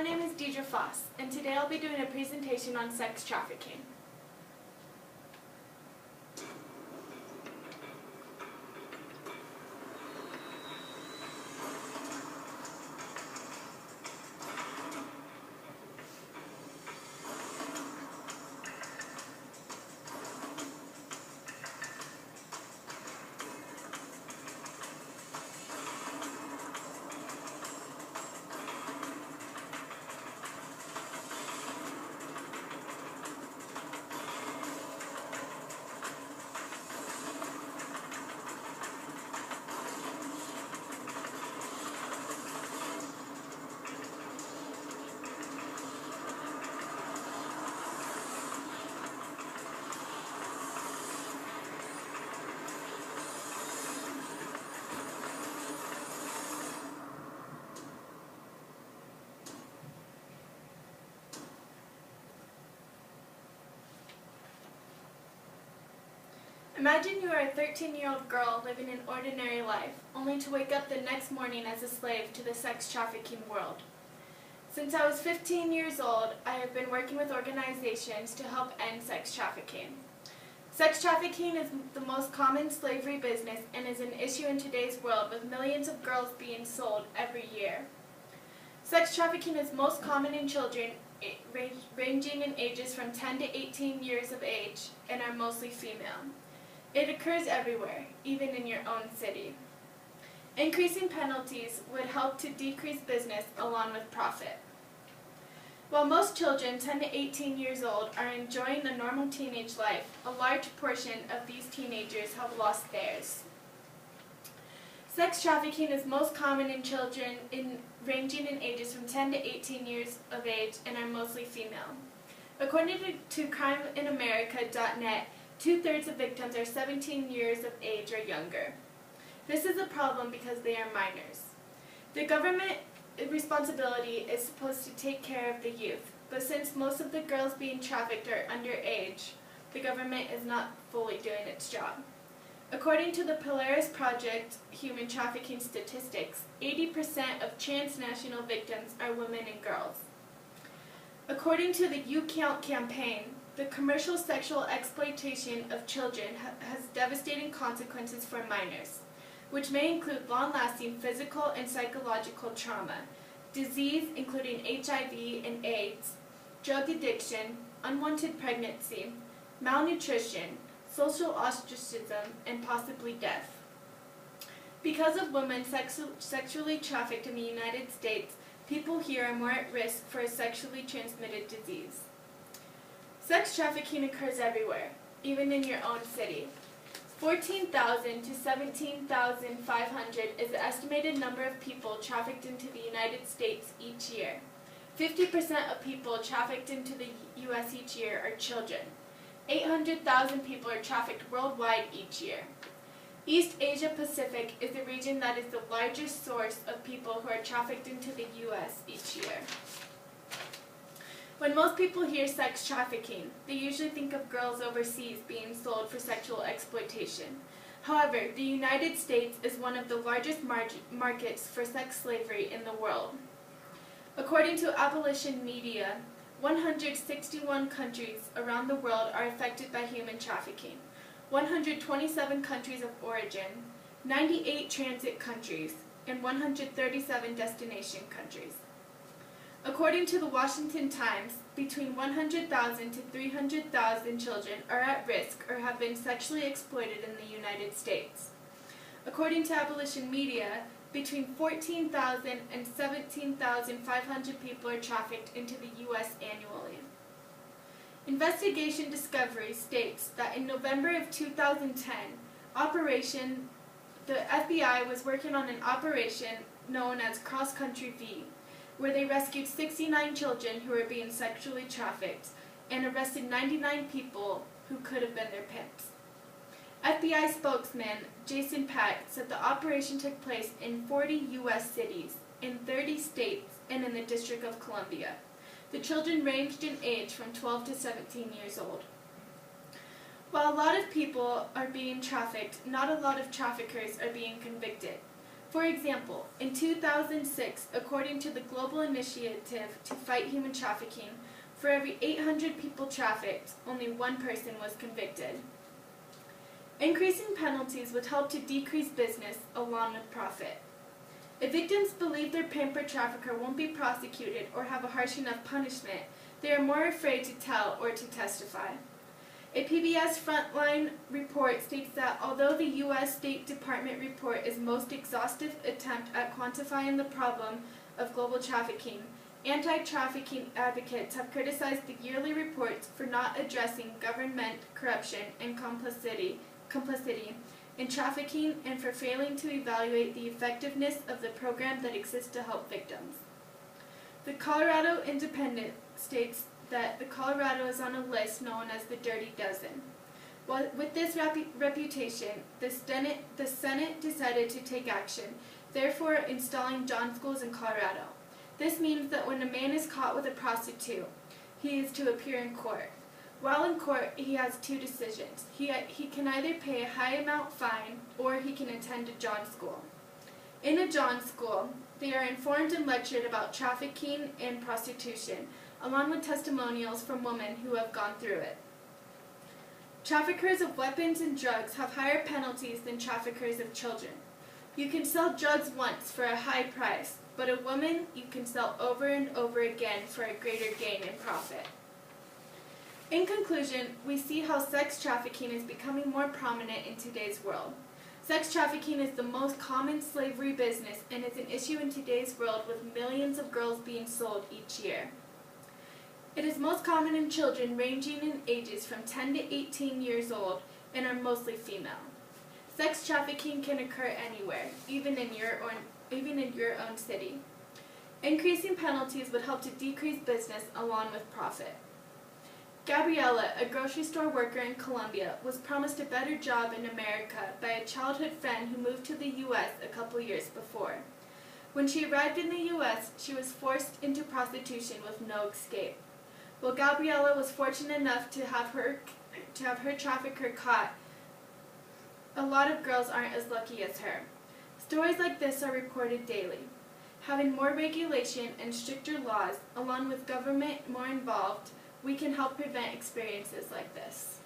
name is Deedra Foss, and today I'll be doing a presentation on sex trafficking. Imagine you are a 13-year-old girl living an ordinary life, only to wake up the next morning as a slave to the sex trafficking world. Since I was 15 years old, I have been working with organizations to help end sex trafficking. Sex trafficking is the most common slavery business and is an issue in today's world, with millions of girls being sold every year. Sex trafficking is most common in children ranging in ages from 10 to 18 years of age and are mostly female. It occurs everywhere, even in your own city. Increasing penalties would help to decrease business along with profit. While most children 10 to 18 years old are enjoying a normal teenage life, a large portion of these teenagers have lost theirs. Sex trafficking is most common in children ranging in ages from 10 to 18 years of age and are mostly female. According to CrimeInAmerica.net, 2/3 of victims are 17 years of age or younger. This is a problem because they are minors. The government responsibility is supposed to take care of the youth, but since most of the girls being trafficked are underage, the government is not fully doing its job. According to the Polaris Project Human Trafficking Statistics, 80% of transnational victims are women and girls. According to the You Count campaign, the commercial sexual exploitation of children has devastating consequences for minors, which may include long-lasting physical and psychological trauma, disease including HIV and AIDS, drug addiction, unwanted pregnancy, malnutrition, social ostracism, and possibly death. Because of women sexually trafficked in the United States, people here are more at risk for a sexually transmitted disease. Sex trafficking occurs everywhere, even in your own city. 14,000 to 17,500 is the estimated number of people trafficked into the United States each year. 50% of people trafficked into the U.S. each year are children. 800,000 people are trafficked worldwide each year. East Asia Pacific is the region that is the largest source of people who are trafficked into the U.S. each year. When most people hear sex trafficking, they usually think of girls overseas being sold for sexual exploitation. However, the United States is one of the largest markets for sex slavery in the world. According to Abolition Media, 161 countries around the world are affected by human trafficking, 127 countries of origin, 98 transit countries, and 137 destination countries. According to the Washington Times, between 100,000 to 300,000 children are at risk or have been sexually exploited in the United States. According to Abolition Media, between 14,000 and 17,500 people are trafficked into the U.S. annually. Investigation Discovery states that in November of 2010, the FBI was working on an operation known as Cross Country V, where they rescued 69 children who were being sexually trafficked and arrested 99 people who could have been their pimps. FBI spokesman Jason Pack said the operation took place in 40 U.S. cities, in 30 states, and in the District of Columbia. The children ranged in age from 12 to 17 years old. While a lot of people are being trafficked, not a lot of traffickers are being convicted. For example, in 2006, according to the Global Initiative to Fight Human Trafficking, for every 800 people trafficked, only one person was convicted. Increasing penalties would help to decrease business along with profit. If victims believe their pampered trafficker won't be prosecuted or have a harsh enough punishment, they are more afraid to tell or to testify. A PBS Frontline report states that although the U.S. State Department report is most exhaustive attempt at quantifying the problem of global trafficking, anti-trafficking advocates have criticized the yearly reports for not addressing government corruption and complicity in trafficking and for failing to evaluate the effectiveness of the program that exists to help victims. The Colorado Independent states that the Colorado is on a list known as the Dirty Dozen. With this reputation, the Senate decided to take action, therefore installing John schools in Colorado. This means that when a man is caught with a prostitute, he is to appear in court. While in court, he has two decisions. He can either pay a high amount fine or he can attend a John school. In a John school, they are informed and lectured about trafficking and prostitution, along with testimonials from women who have gone through it. Traffickers of weapons and drugs have higher penalties than traffickers of children. You can sell drugs once for a high price, but a woman you can sell over and over again for a greater gain in profit. In conclusion, we see how sex trafficking is becoming more prominent in today's world. Sex trafficking is the most common slavery business and is an issue in today's world with millions of girls being sold each year. It is most common in children ranging in ages from 10 to 18 years old and are mostly female. Sex trafficking can occur anywhere, even in your own city. Increasing penalties would help to decrease business along with profit. Gabriella, a grocery store worker in Colombia, was promised a better job in America by a childhood friend who moved to the U.S. a couple years before. When she arrived in the U.S., she was forced into prostitution with no escape. While Gabriella was fortunate enough to have her trafficker caught, a lot of girls aren't as lucky as her. Stories like this are reported daily. Having more regulation and stricter laws, along with government more involved, we can help prevent experiences like this.